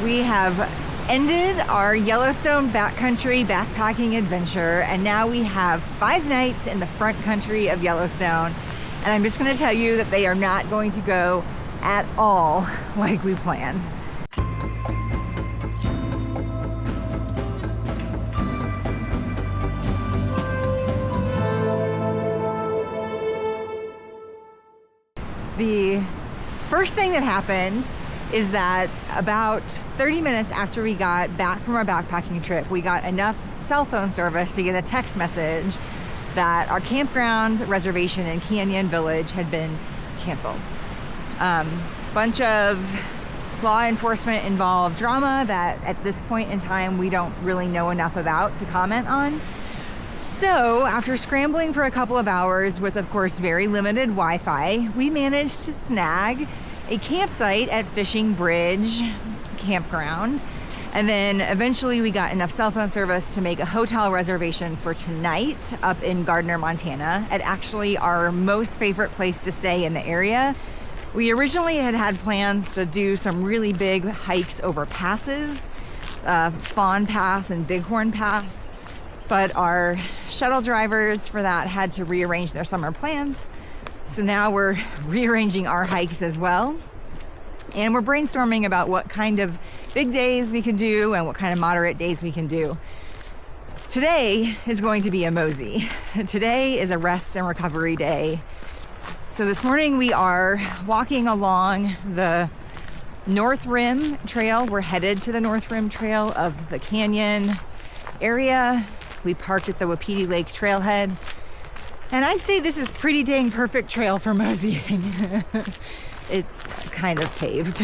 We have ended our Yellowstone backcountry backpacking adventure, and now we have 5 nights in the front country of Yellowstone. And I'm just going to tell you that they are not going to go at all like we planned. The first thing that happened is that about 30 minutes after we got back from our backpacking trip, we got enough cell phone service to get a text message that our campground reservation in Canyon Village had been canceled. Bunch of law enforcement involved drama that at this point in time we don't really know enough about to comment on. So after scrambling for a couple of hours with, of course, very limited Wi-Fi, we managed to snag a campsite at Fishing Bridge Campground. And then eventually we got enough cell phone service to make a hotel reservation for tonight up in Gardner, Montana, at actually our most favorite place to stay in the area. We originally had plans to do some really big hikes over passes, Fawn Pass and Bighorn Pass, but our shuttle drivers for that had to rearrange their summer plans. So now we're rearranging our hikes as well. And we're brainstorming about what kind of big days we can do and what kind of moderate days we can do. Today is going to be a mosey. Today is a rest and recovery day. So this morning we are walking along the North Rim Trail. We're headed to the North Rim Trail of the Canyon area. We parked at the Wapiti Lake trailhead. And I'd say this is pretty dang perfect trail for moseying. It's kind of paved.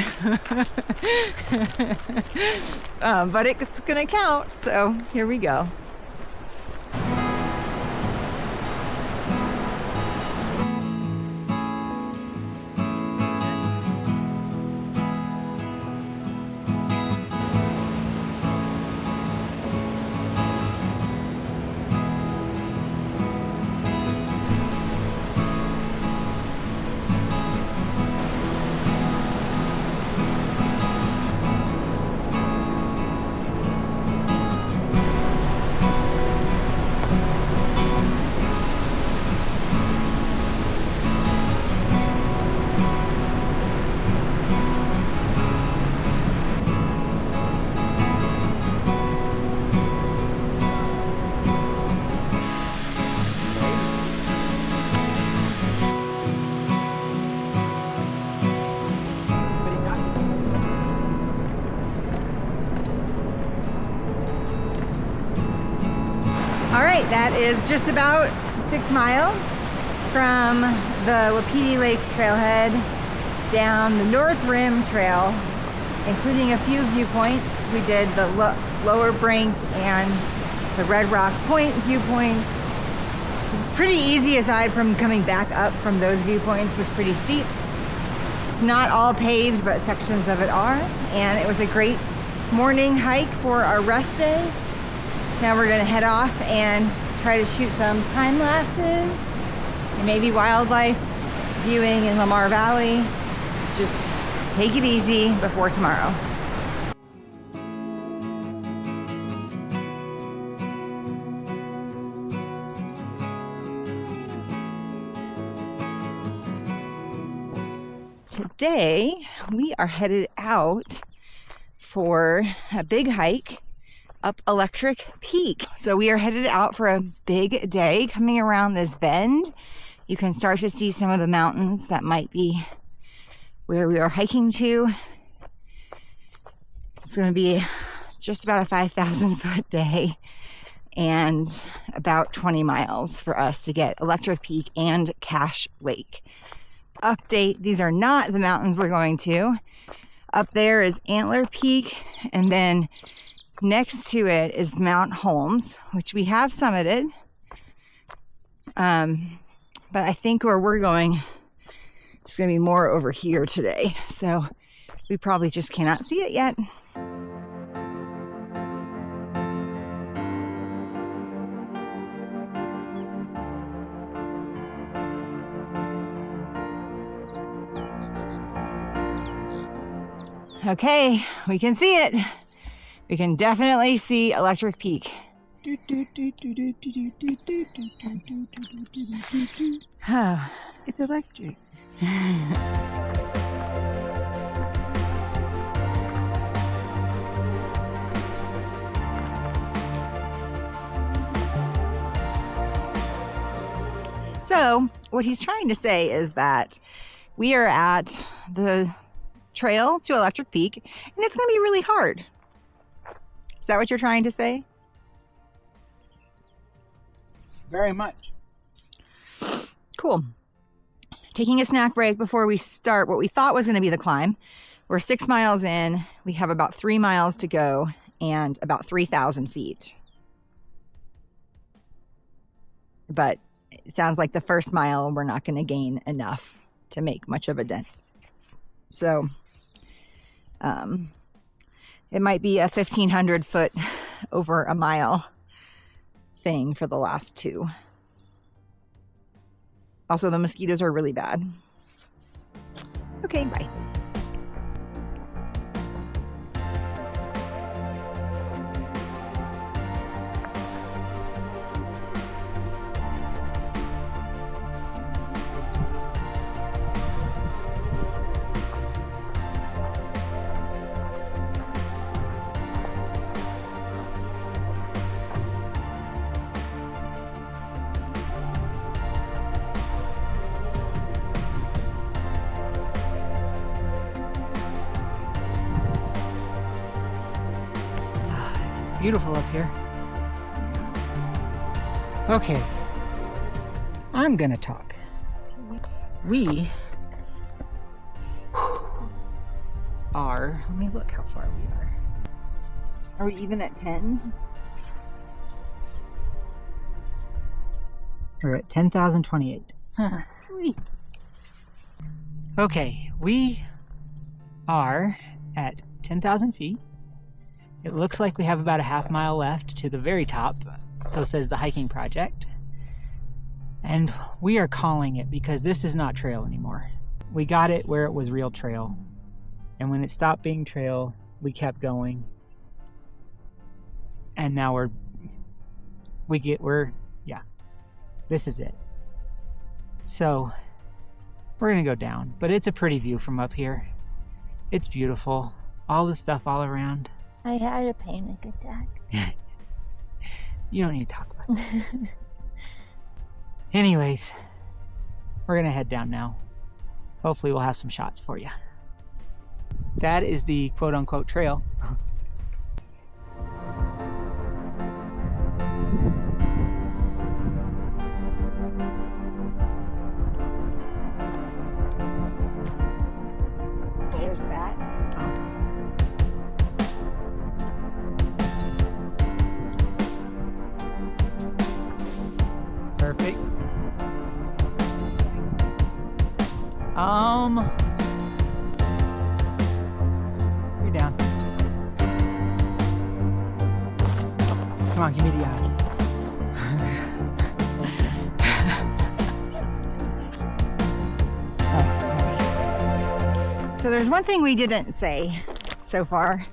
But it's gonna count, so here we go. All right, that is just about 6 miles from the Wapiti Lake trailhead down the North Rim Trail, including a few viewpoints. We did the Lower Brink and the Red Rock Point viewpoints. It was pretty easy aside from coming back up from those viewpoints. It was pretty steep. It's not all paved, but sections of it are. And it was a great morning hike for our rest day. Now we're gonna head off and try to shoot some time lapses and maybe wildlife viewing in Lamar Valley. Just take it easy before tomorrow. Today we are headed out for a big hike up Electric Peak. So we are headed out for a big day. Coming around this bend, you can start to see some of the mountains that might be where we are hiking to. It's going to be just about a 5,000 foot day and about 20 miles for us to get Electric Peak and Cache Lake. Update, these are not the mountains we're going to. Up there is Antler Peak, and then next to it is Mount Holmes, which we have summited. But I think where we're going, it's going to be more over here today. So we probably just cannot see it yet. Okay, we can see it. We can definitely see Electric Peak. It's electric. So what he's trying to say is that we are at the trail to Electric Peak, and it's going to be really hard. Is that what you're trying to say? Very much. Cool. Taking a snack break before we start what we thought was going to be the climb. We're 6 miles in. We have about 3 miles to go and about 3,000 feet. But it sounds like the first mile we're not going to gain enough to make much of a dent. So it might be a 1,500 foot over a mile thing for the last 2. Also, the mosquitoes are really bad. Okay, bye. Beautiful up here. Okay, I'm gonna talk. We are, let me look how far we are. Are we even at 10? We're at 10,028. Sweet. Okay, we are at 10,000 feet. It looks like we have about a half mile left to the very top, so says the hiking project. And we are calling it because this is not trail anymore. We got it where it was real trail. And when it stopped being trail, we kept going. And now this is it. So we're gonna go down, but it's a pretty view from up here. It's beautiful. All the stuff all around. I had a panic attack. You don't need to talk about it. Anyways, we're gonna head down now. Hopefully we'll have some shots for you. That is the quote-unquote trail. There's that. Perfect. You're down. Come on, give me the eyes. So there's one thing we didn't say so far.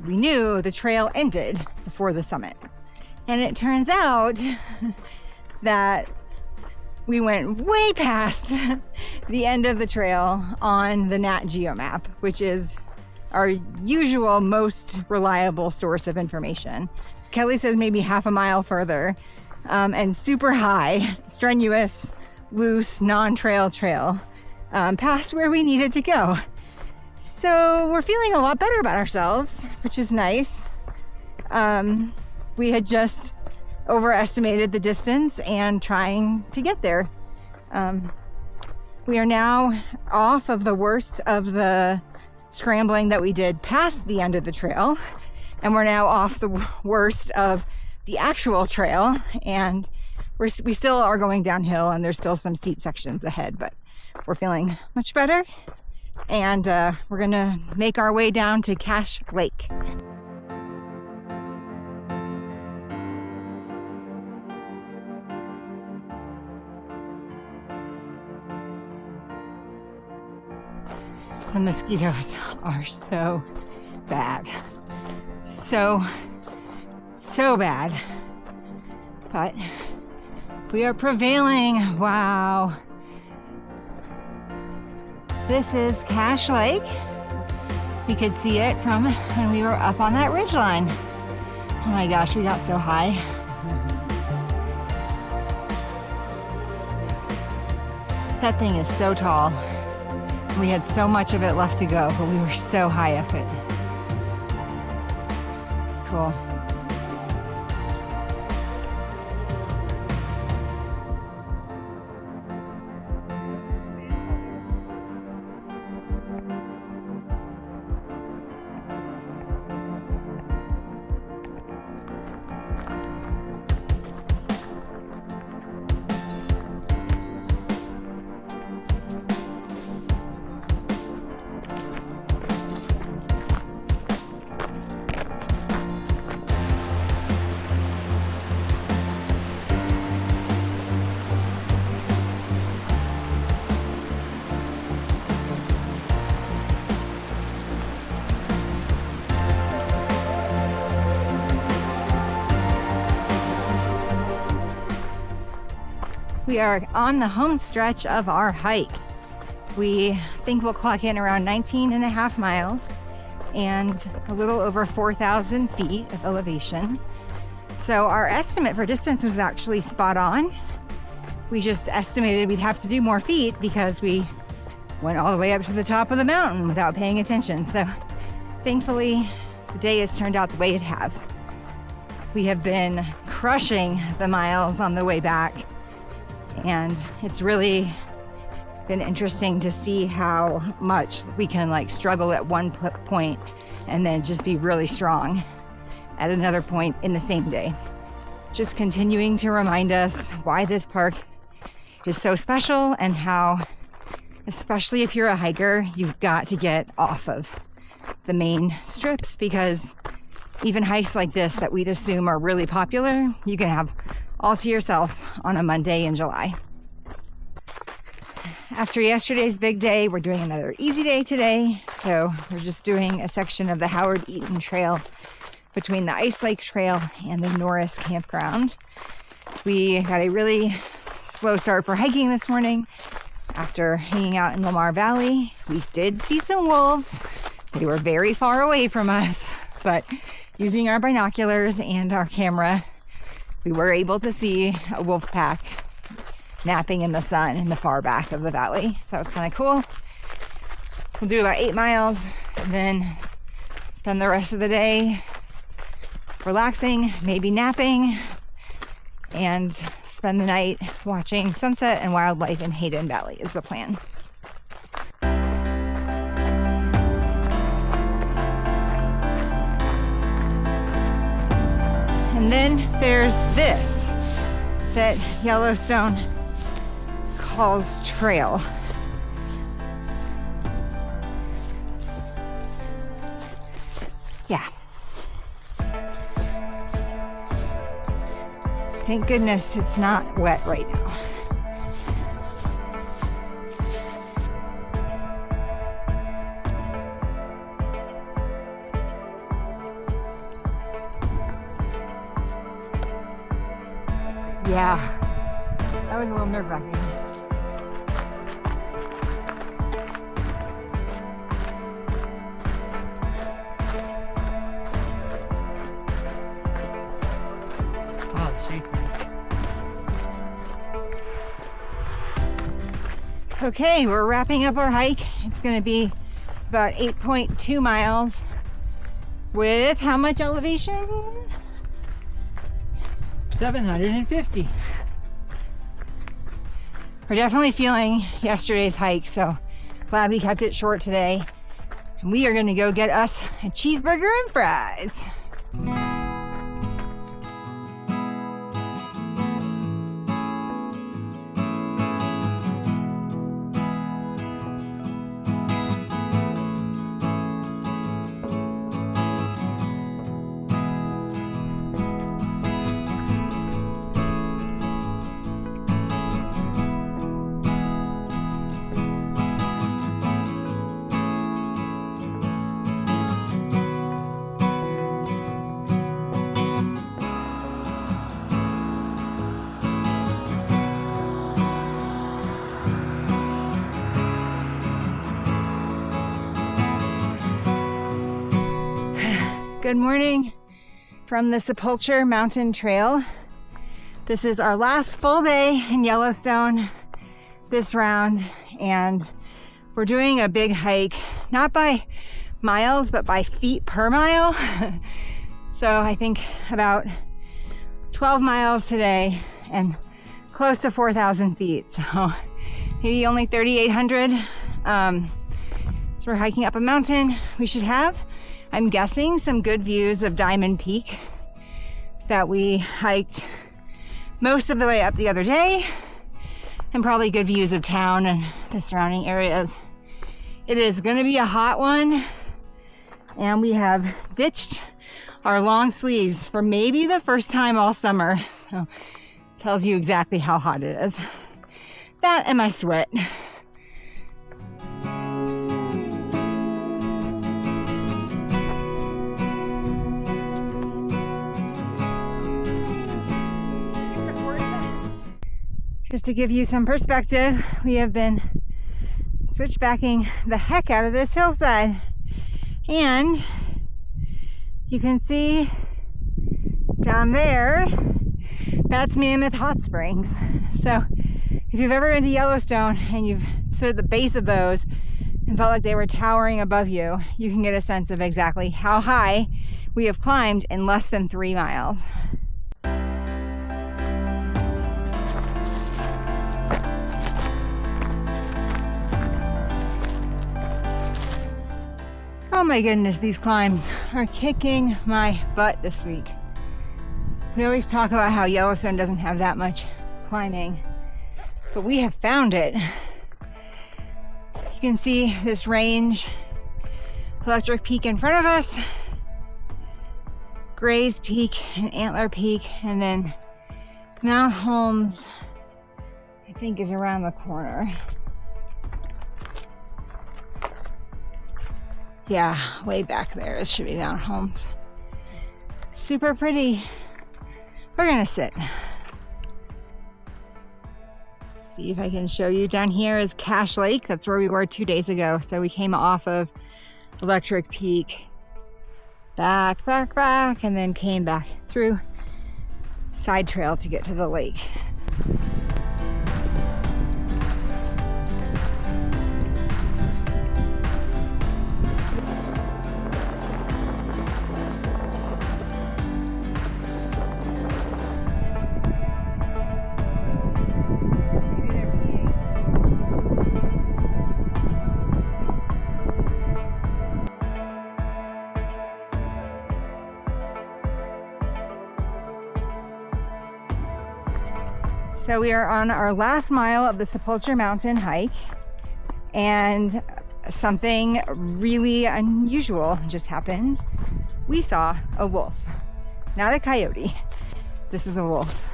We knew the trail ended before the summit. And it turns out that we went way past the end of the trail on the Nat Geo map, which is our usual most reliable source of information. Kelly says maybe half a mile further, and super high, strenuous, loose, non-trail trail, past where we needed to go. So we're feeling a lot better about ourselves, which is nice. We had just overestimated the distance and trying to get there. We are now off of the worst of the scrambling that we did past the end of the trail, and we're now off the worst of the actual trail, and we still are going downhill, and there's still some steep sections ahead, but we're feeling much better, and we're gonna make our way down to Cache Lake. The mosquitoes are so bad. So bad. But we are prevailing. Wow. This is Cache Lake. We could see it from when we were up on that ridgeline. Oh my gosh, we got so high. That thing is so tall. We had so much of it left to go, but we were so high up it. Cool. We are on the home stretch of our hike. We think we'll clock in around 19 and a half miles and a little over 4,000 feet of elevation. So our estimate for distance was actually spot on. We just estimated we'd have to do more feet because we went all the way up to the top of the mountain without paying attention. So thankfully, the day has turned out the way it has. We have been crushing the miles on the way back. And it's really been interesting to see how much we can struggle at one point and then just be really strong at another point in the same day. Just continuing to remind us why this park is so special and how, especially if you're a hiker, you've got to get off of the main strips, because even hikes like this that we'd assume are really popular, you can have all to yourself on a Monday in July. After yesterday's big day, we're doing another easy day today. So we're just doing a section of the Howard Eaton Trail between the Ice Lake Trail and the Norris Campground. We got a really slow start for hiking this morning. After hanging out in Lamar Valley, we did see some wolves. They were very far away from us, but using our binoculars and our camera, we were able to see a wolf pack napping in the sun in the far back of the valley. So that was kind of cool. We'll do about 8 miles and then spend the rest of the day relaxing, maybe napping, and spend the night watching sunset and wildlife in Hayden Valley is the plan. And then there's this that Yellowstone calls trail. Yeah. Thank goodness it's not wet right now. Yeah, that was a little nerve-wracking. Wow, the shape's nice. Okay, we're wrapping up our hike. It's going to be about 8.2 miles with how much elevation? 750. We're definitely feeling yesterday's hike, so glad we kept it short today. And we are going to go get us a cheeseburger and fries. Good morning from the Sepulcher Mountain Trail. This is our last full day in Yellowstone this round, and we're doing a big hike, not by miles, but by feet per mile. So I think about 12 miles today and close to 4,000 feet. So maybe only 3,800. So we're hiking up a mountain. We should have, I'm guessing, some good views of Diamond Peak that we hiked most of the way up the other day, and probably good views of town and the surrounding areas. It is going to be a hot one, and we have ditched our long sleeves for maybe the first time all summer. So tells you exactly how hot it is. That and my sweat. Just to give you some perspective, we have been switchbacking the heck out of this hillside. And you can see down there, that's Mammoth Hot Springs. So if you've ever been to Yellowstone and you've stood at the base of those and felt like they were towering above you, you can get a sense of exactly how high we have climbed in less than 3 miles. Oh my goodness, these climbs are kicking my butt this week. We always talk about how Yellowstone doesn't have that much climbing, but we have found it. You can see this range, Electric Peak in front of us, Gray's Peak and Antler Peak, and then Mount Holmes, I think, is around the corner. Yeah, way back there, it should be Mount Holmes. Super pretty. We're gonna sit. See if I can show you. Down here is Cache Lake. That's where we were 2 days ago. So we came off of Electric Peak, back, and then came back through side trail to get to the lake. So we are on our last mile of the Sepulcher Mountain hike, and something really unusual just happened. We saw a wolf, not a coyote. This was a wolf.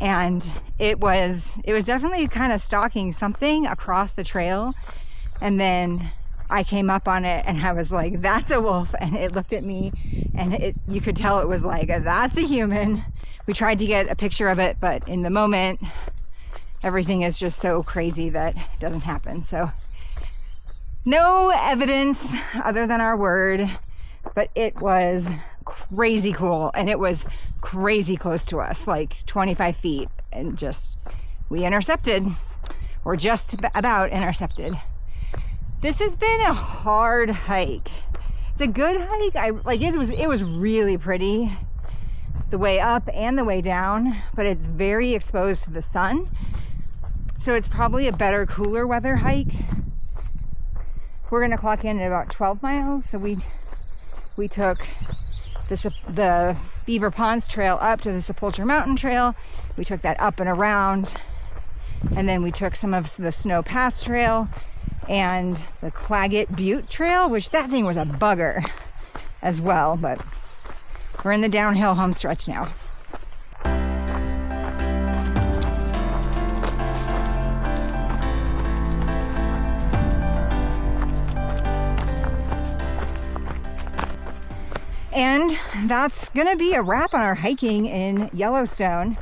And it was definitely kind of stalking something across the trail. And then I came up on it and I was like, that's a wolf. And it looked at me, and you could tell it was like, that's a human. We tried to get a picture of it, but in the moment, everything is just so crazy that it doesn't happen. So no evidence other than our word, but it was crazy cool. And it was crazy close to us, like 25 feet. And we intercepted, or just about intercepted. This has been a hard hike. It's a good hike. It was really pretty, the way up and the way down, but it's very exposed to the sun. So it's probably a better, cooler weather hike. We're gonna clock in at about 12 miles. So we took the Beaver Ponds Trail up to the Sepulcher Mountain Trail. We took that up and around, and then we took some of the Snow Pass Trail and the Claggett Butte Trail, which that thing was a bugger as well, but we're in the downhill home stretch now. And that's gonna be a wrap on our hiking in Yellowstone.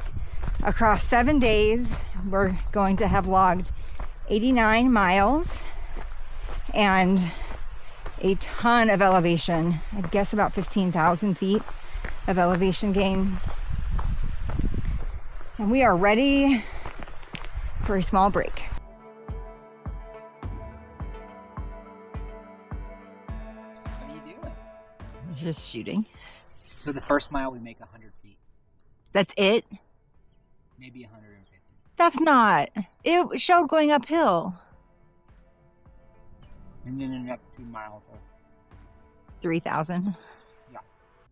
Across 7 days, we're going to have logged 89 miles, and a ton of elevation. I'd guess about 15,000 feet of elevation gain. And we are ready for a small break. What are you doing? Just shooting. So the first mile we make 100 feet. That's it? Maybe 150. That's not. It showed going uphill. And then up 2 miles. 3,000.